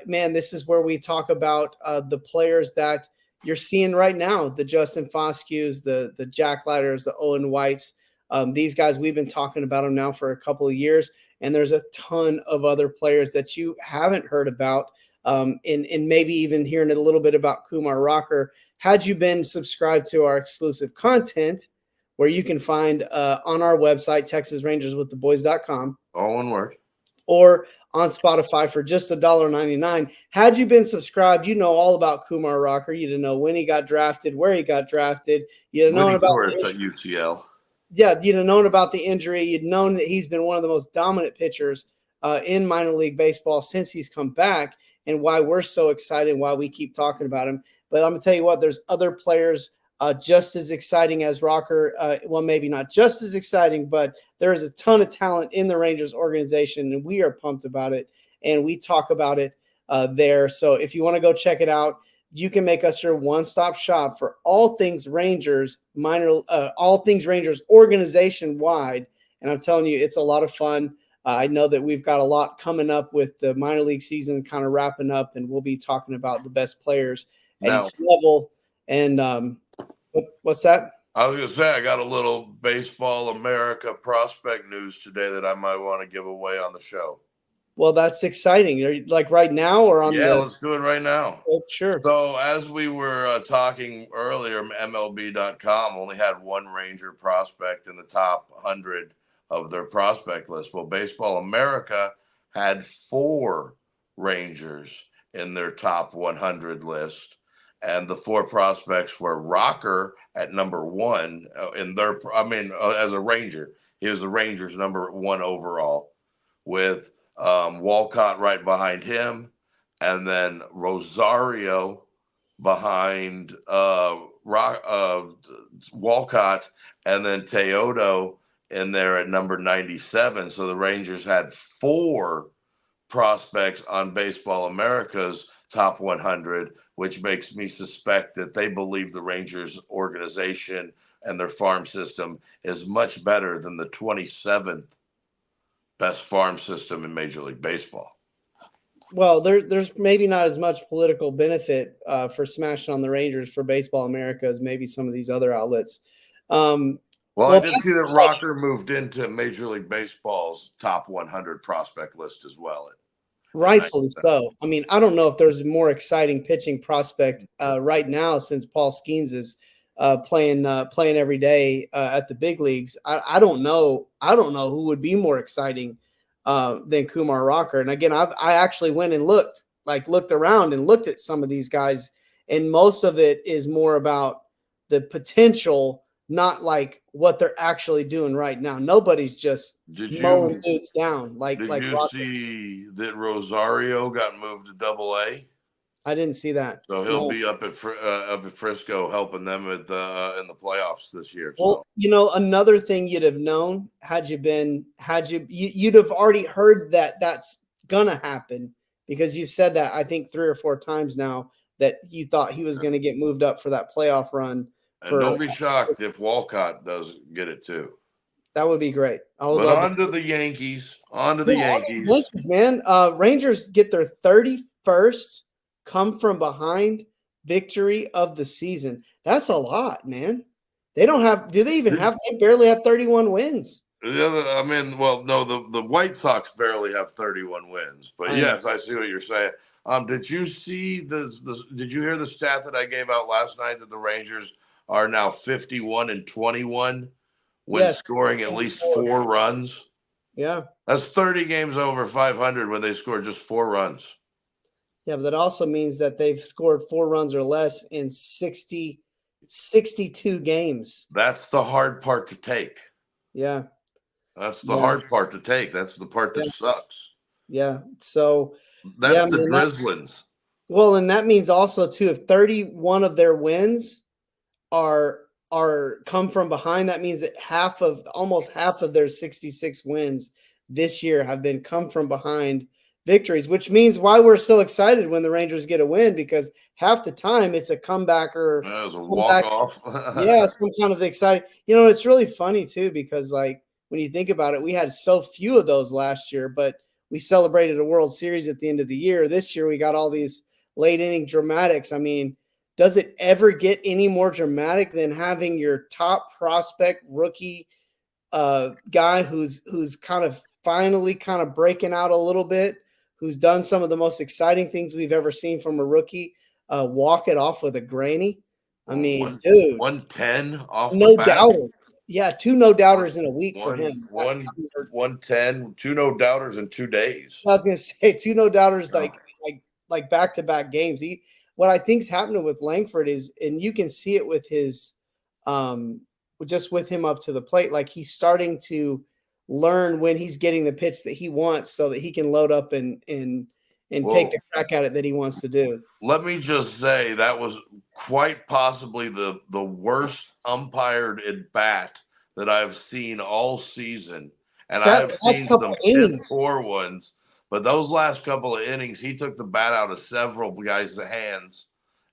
Man, this is where we talk about the players that you're seeing right now, the Justin Foscues, the Jack Leiters, the Owen Whites. These guys, we've been talking about them now for a couple of years, and there's a ton of other players that you haven't heard about, and maybe even hearing a little bit about Kumar Rocker. Had you been subscribed to our exclusive content, where you can find on our website, TexasRangersWithTheBoys.com. All one word. Or on Spotify for just $1.99. Had you been subscribed, you know all about Kumar Rocker. You'd know when he got drafted, where he got drafted. You'd know about at UCL. Yeah, you'd have known about the injury. You'd known that he's been one of the most dominant pitchers in minor league baseball since he's come back, and why we're so excited, why we keep talking about him. But I'm going to tell you what, there's other players just as exciting as Rocker. Well, maybe not just as exciting, but there is a ton of talent in the Rangers organization, and we are pumped about it, and we talk about it there. So if you want to go check it out, you can make us your one-stop shop for all things Rangers all things Rangers organization wide. And I'm telling you, it's a lot of fun. I know that we've got a lot coming up with the minor league season kind of wrapping up, and we'll be talking about the best players at each level. And what's that? I was going to say, I got a little Baseball America prospect news today that I might want to give away on the show. Well, that's exciting. Are you like right now or on let's do it right now. Oh, sure. So as we were talking earlier, MLB.com only had one Ranger prospect in the top 100 of their prospect list. Well, Baseball America had 4 Rangers in their top 100 list. And the 4 prospects were Rocker at number 1 as a Ranger. He was the Rangers' number 1 overall, with Walcott right behind him, and then Rosario behind Walcott, and then Teodo in there at number 97. So the Rangers had 4 prospects on Baseball America's top 100, which makes me suspect that they believe the Rangers organization and their farm system is much better than the 27th best farm system in Major League Baseball. Well, there's maybe not as much political benefit for smashing on the Rangers for Baseball America as maybe some of these other outlets. I did see that Rocker moved into Major League Baseball's top 100 prospect list as well. Rightfully so. I mean, I don't know if there's a more exciting pitching prospect right now since Paul Skeens is playing every day at the big leagues. I don't know who would be more exciting than Kumar Rocker. And again, I actually went and looked around and looked at some of these guys, and most of it is more about the potential, not like what they're actually doing right now. Nobody's just mowing dudes down like Rocker. See that Rosario got moved to Double-A? I didn't see that. So he'll be up at Frisco helping them in the playoffs this year. Well, another thing you'd have known you'd have already heard that that's gonna happen, because you've said that I think 3 or 4 times now that you thought he was going to get moved up for that playoff run. And don't be shocked if Walcott does get it too. That would be great. On to the Yankees, man. Rangers get their 31st come from behind victory of the season. That's a lot, man. They barely have 31 wins. The White Sox barely have 31 wins. But yes, I see what you're saying. Did you see did you hear the stat that I gave out last night that the Rangers are now 51-21 when scoring at least 4 runs? Yeah. That's 30 games over 500 when they score just 4 runs. Yeah, but that also means that they've scored 4 runs or less in 62 games. That's the hard part to take. Yeah. That's the hard part to take. That's the part that sucks. Yeah. So that's the Drizzlings. Well, and that means also too, if 31 of their wins are come from behind, that means that almost half of their 66 wins this year have been come from behind victories, which means why we're so excited when the Rangers get a win, because half the time it's a comeback or it's a walk-off. Some kind of exciting. It's really funny too, because like when you think about it, we had so few of those last year, but we celebrated a World Series at the end of the year. This year we got all these late inning dramatics. I mean, does it ever get any more dramatic than having your top prospect rookie guy who's kind of finally kind of breaking out a little bit, who's done some of the most exciting things we've ever seen from a rookie, walk it off with a granny? I mean, dude. 110 off no the bat. doubter. Yeah, 2 no doubters in a week for him. 110, 2 no doubters in 2 days. I was going to say 2 no doubters like back-to-back games. What I think's happening with Langford is, and you can see it with his just with him up to the plate, like he's starting to learn when he's getting the pitch that he wants so that he can load up and take the crack at it that he wants to do. Let me just say that was quite possibly the worst umpired at bat that I've seen all season. And I've seen some piss poor ones. But those last couple of innings, he took the bat out of several guys' hands,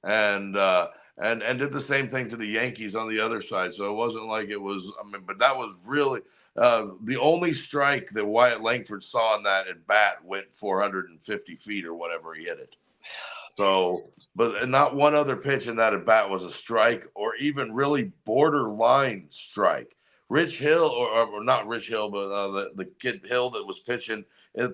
and did the same thing to the Yankees on the other side. So it wasn't like it was. I mean, but that was really the only strike that Wyatt Langford saw in that at bat went 450 feet or whatever he hit it. So, but not one other pitch in that at bat was a strike or even really borderline strike. Rich Hill, or not Rich Hill, but the kid Hill that was pitching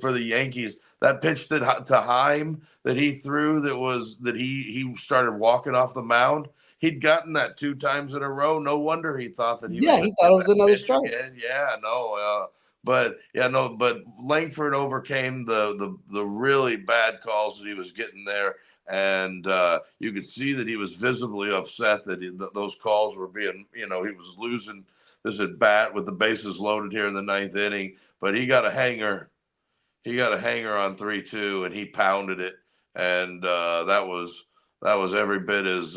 for the Yankees, that pitch to Heim that he threw that he started walking off the mound. He'd gotten that 2 times in a row. No wonder he thought that he thought it was another strike. Again. Yeah, no, but Langford overcame the really bad calls that he was getting there. And you could see that he was visibly upset that those calls were being, he was losing this at bat with the bases loaded here in the 9th inning. But he got a hanger. He got a hanger on 3-2, and he pounded it. And that was every bit as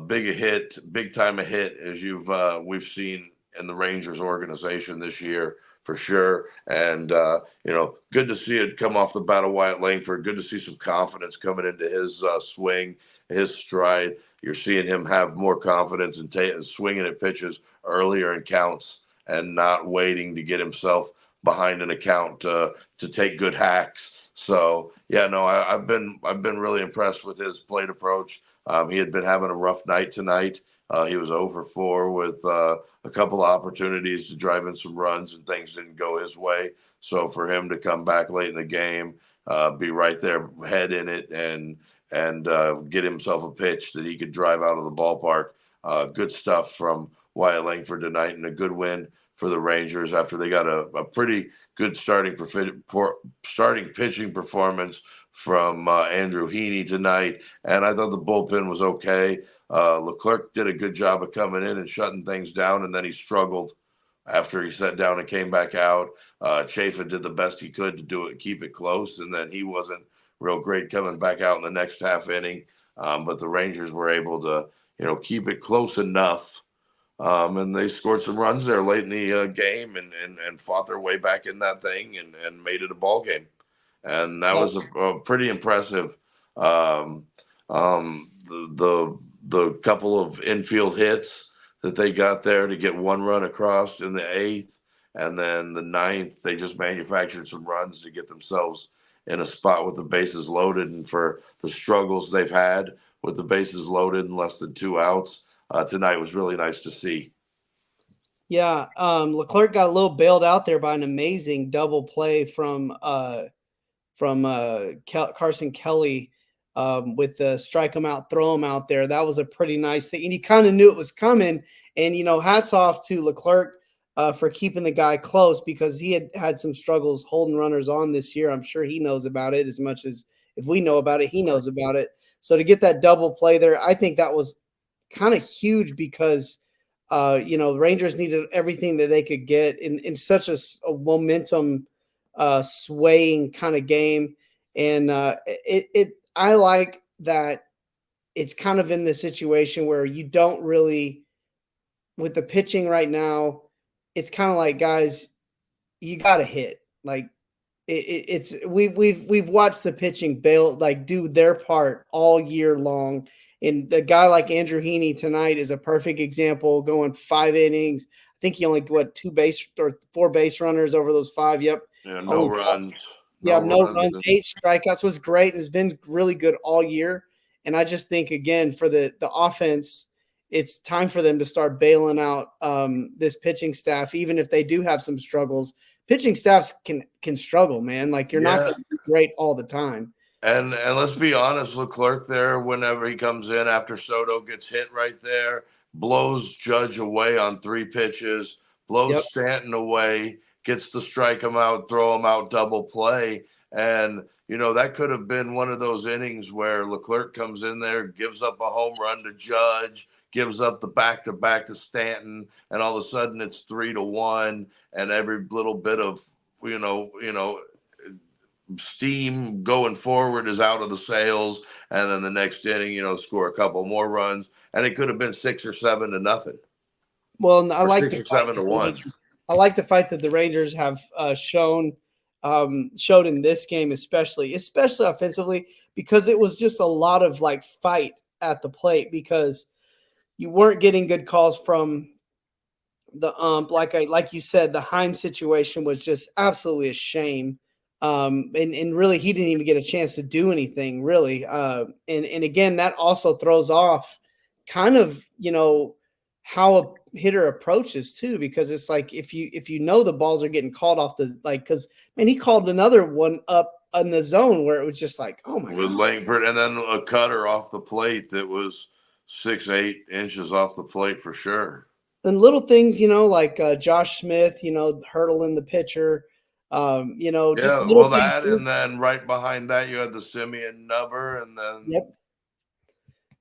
big time a hit as we've seen in the Rangers organization this year, for sure. And, good to see it come off the bat of Wyatt Langford. Good to see some confidence coming into his swing, his stride. You're seeing him have more confidence in swinging at pitches earlier in counts and not waiting to get himself behind an account to take good hacks. So, I've been really impressed with his plate approach. He had been having a rough night tonight. He was 0 for 4 with a couple of opportunities to drive in some runs, and things didn't go his way. So for him to come back late in the game, be right there, head in it, and get himself a pitch that he could drive out of the ballpark. Good stuff from Wyatt Langford tonight, and a good win for the Rangers after they got a pretty good starting pitching performance from Andrew Heaney tonight. And I thought the bullpen was okay. Leclerc did a good job of coming in and shutting things down, and then he struggled after he sat down and came back out. Chafin did the best he could to do it, keep it close, and then he wasn't real great coming back out in the next half inning. But the Rangers were able to, keep it close enough. And they scored some runs there late in the game and fought their way back in that thing and made it a ball game. And that was a pretty impressive. The couple of infield hits that they got there to get 1 run across in the 8th, and then the 9th, they just manufactured some runs to get themselves in a spot with the bases loaded. And for the struggles they've had with the bases loaded and less than 2 outs, tonight was really nice to see. Yeah, Leclerc got a little bailed out there by an amazing double play from Carson Kelly with the strike him out, throw him out there. That was a pretty nice thing. And you kind of knew it was coming. And, hats off to Leclerc for keeping the guy close, because he had some struggles holding runners on this year. I'm sure he knows about it as much as if we know about it, he knows about it. So to get that double play there, I think that was kind of huge because, Rangers needed everything that they could get in such a momentum swaying kind of game. And I like that it's kind of in the situation where you don't really, with the pitching right now, it's kind of like, guys, you got to hit. Like we've watched the pitching do their part all year long. And the guy like Andrew Heaney tonight is a perfect example, going 5 innings. I think he only 4 base runners over those 5. Yep. Yeah, no runs. No runs, 8 strikeouts was great. It's been really good all year. And I just think, again, for the offense, it's time for them to start bailing out this pitching staff, even if they do have some struggles. Pitching staffs can struggle, man. Like, you're not going to be great all the time. And let's be honest, Leclerc there, whenever he comes in after Soto gets hit right there, blows Judge away on 3 pitches, blows Stanton away, gets to strike him out, throw him out, double play. And, that could have been one of those innings where Leclerc comes in there, gives up a home run to Judge, gives up the back-to-back to Stanton, and all of a sudden it's 3-1, and every little bit of, steam going forward is out of the sails. And then the next inning, score a couple more runs, and it could have been 6 or 7-0. Well, I like 6 or 7-1. I like the fact that the Rangers have shown showed in this game, especially offensively, because it was just a lot of like fight at the plate because you weren't getting good calls from the ump. Like you said, the Heim situation was just absolutely a shame. And really he didn't even get a chance to do anything really. And again, that also throws off kind of, how a hitter approaches too, because it's like, if you know, the balls are getting called off cause man, he called another one up in the zone where it was just like, oh my with God. Langford, and then a cutter off the plate that was 6-8 inches off the plate for sure. And little things, like Josh Smith, hurdling the pitcher, just little things. And then right behind that, you had the Simeon Nubber, and then Yep.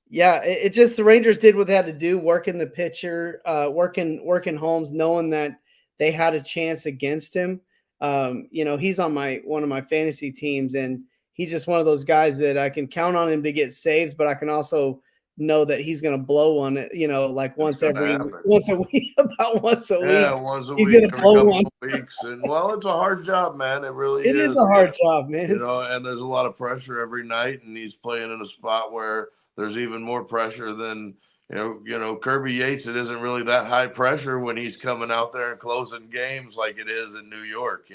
Yeah, it just, the Rangers did what they had to do, working the pitcher, working Holmes, knowing that they had a chance against him. He's on one of my fantasy teams, and he's just one of those guys that I can count on him to get saves, but I can also know that he's going to blow one, like once a week, about once a week. Yeah, once a he's week, going to blow one. Weeks. And well, it's a hard job, man. It really It is a hard job, man. And there's a lot of pressure every night, and he's playing in a spot where there's even more pressure than Kirby Yates. It isn't really that high pressure when he's coming out there and closing games like it is in New York.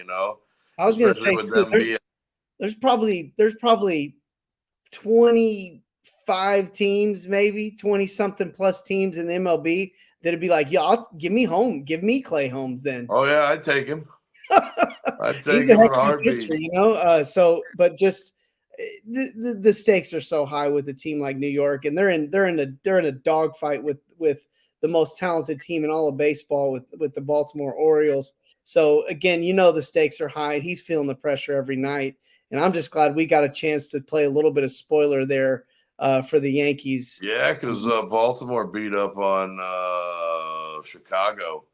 I was going to say too, there's probably 25 teams, maybe 20 something plus teams in the MLB that'd be like, give me Clay Holmes then. Oh yeah, I'd take him. I'd take him in a heartbeat. But just the stakes are so high with a team like New York, and they're in a dogfight with the most talented team in all of baseball with the Baltimore Orioles. So again, the stakes are high. He's feeling the pressure every night, and I'm just glad we got a chance to play a little bit of spoiler there for the Yankees. Yeah, because Baltimore beat up on Chicago.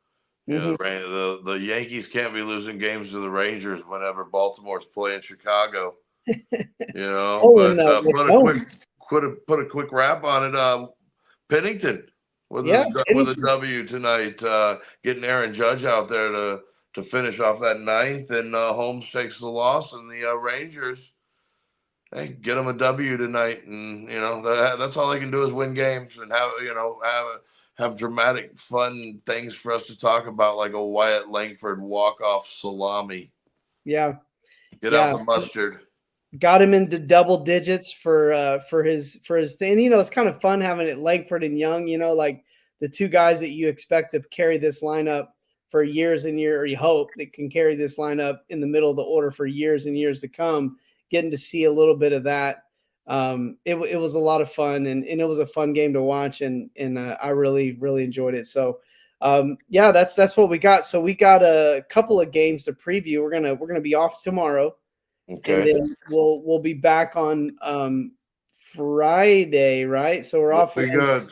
Mm-hmm. The Yankees can't be losing games to the Rangers whenever Baltimore's playing Chicago. Put a quick wrap on it. Pennington with a W tonight, getting Aaron Judge out there to finish off that ninth, and Holmes takes the loss, and the Rangers, hey, get them a W tonight, and that's all they can do is win games and have dramatic, fun things for us to talk about, like a Wyatt Langford walk-off salami. Yeah, out the mustard. Got him into double digits for his thing. It's kind of fun having it Langford and Young, like the two guys that you expect to carry this lineup for years and years, or you hope that can carry this lineup in the middle of the order for years and years to come. Getting to see a little bit of that. It was a lot of fun, and it was a fun game to watch, and I really, really enjoyed it. So that's what we got. So we got a couple of games to preview. We're gonna be off tomorrow. Okay. And then we'll be back on Friday, right? So we're off. Pretty good.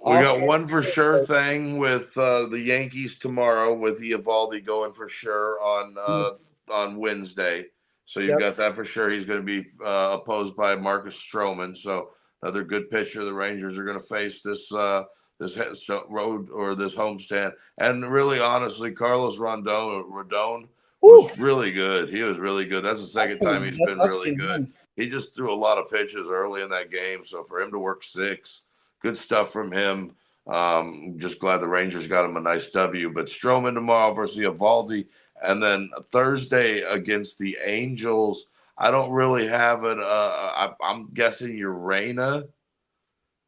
We got one for sure thing with the Yankees tomorrow, with Eovaldi going for sure on Wednesday. So you've got that for sure. He's going to be opposed by Marcus Stroman. So another good pitcher the Rangers are going to face this road or this homestand. And really, honestly, Carlos Rodon was really good. He was really good. That's the second time he's been really good. He just threw a lot of pitches early in that game. So for him to work 6, good stuff from him. Just glad the Rangers got him a nice W. But Stroman tomorrow versus Eovaldi. And then Thursday against the Angels. I don't really have it. I'm guessing Urena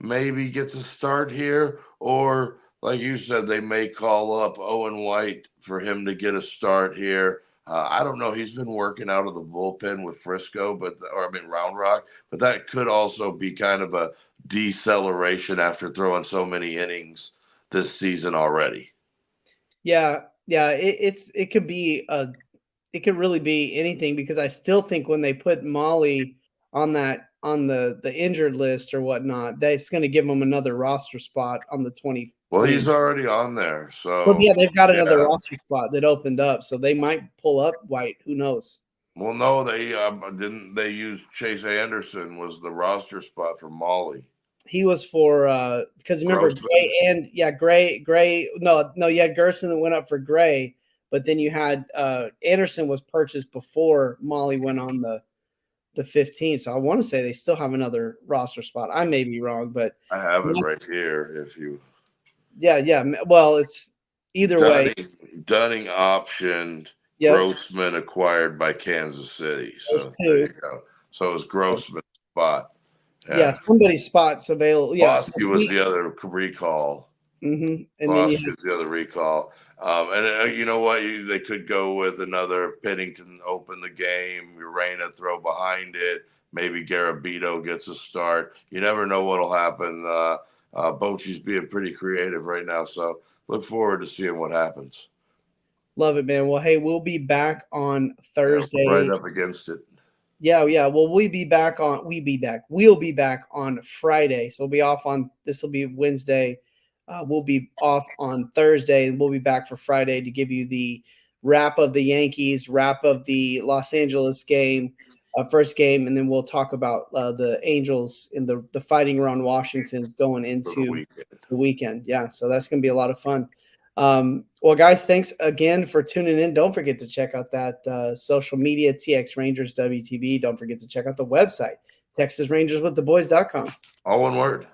maybe gets a start here. Or, like you said, they may call up Owen White for him to get a start here. I don't know. He's been working out of the bullpen with Frisco, Round Rock. But that could also be kind of a deceleration after throwing so many innings this season already. Yeah, it could really be anything, because I still think when they put Molly on the injured list or whatnot, that's going to give him another roster spot on the 20. Well, he's already on there, so. Well, yeah, they've got another roster spot that opened up, so they might pull up White. Who knows? Well, no, they didn't. They used Chase Anderson was the roster spot for Molly. He was for because remember Gray. No, you had Gerson that went up for Gray, But then you had Anderson was purchased before Molly went on the 15. So I want to say they still have another roster spot. I may be wrong, but I have it right here. If you yeah. Well, it's either way. Dunning optioned, Yep. Grossman acquired by Kansas City. So Those there you two. go. So it was Grossman's spot. Yeah, somebody's spot's available. Yes. Bosky was the other recall. Mm-hmm. And Bosky then you is the other recall. And you know what? They could go with another Pennington open the game, Urena throw behind it. Maybe Garabito gets a start. You never know what'll happen. Bochy's being pretty creative right now, so look forward to seeing what happens. love it, man. Well, hey, we'll be back on Thursday. Yeah, right up against it. Yeah. Well, we'll be back on Friday. So we'll be off on this will be Wednesday. We'll be off on Thursday, and we'll be back for Friday to give you the wrap of the Yankees, wrap of the Los Angeles game, first game, and then we'll talk about the Angels in the fighting around Washington's going into the weekend. Yeah, so that's going to be a lot of fun. Well, guys, thanks again for tuning in. Don't forget to check out that social media, TX Rangers WTB. Don't forget to check out the website, TexasRangersWithTheBoys.com. All one word.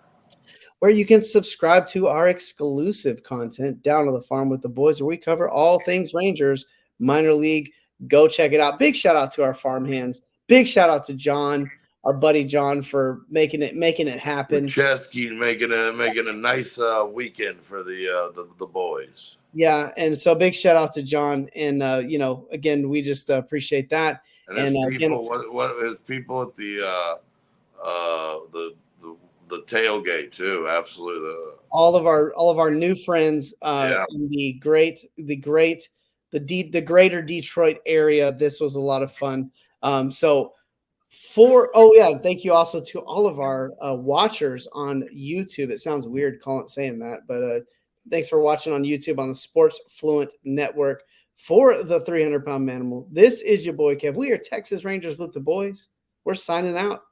Where you can subscribe to our exclusive content, Down to the Farm with the Boys, where we cover all things Rangers, minor league. Go check it out. Big shout out to our farm hands. Big shout out to John, our buddy John, for making it happen. Chesky making a nice weekend for the boys. Yeah, and so big shout out to John, and again, we just appreciate that. And people, what people at the tailgate too, absolutely. All of our new friends in the greater Detroit area. This was a lot of fun. Thank you also to all of our watchers on YouTube. It sounds weird saying that, but thanks for watching on YouTube on the Sports Fluent Network for the 300-pound manimal. This is your boy Kev. We are Texas Rangers with the Boys. We're signing out.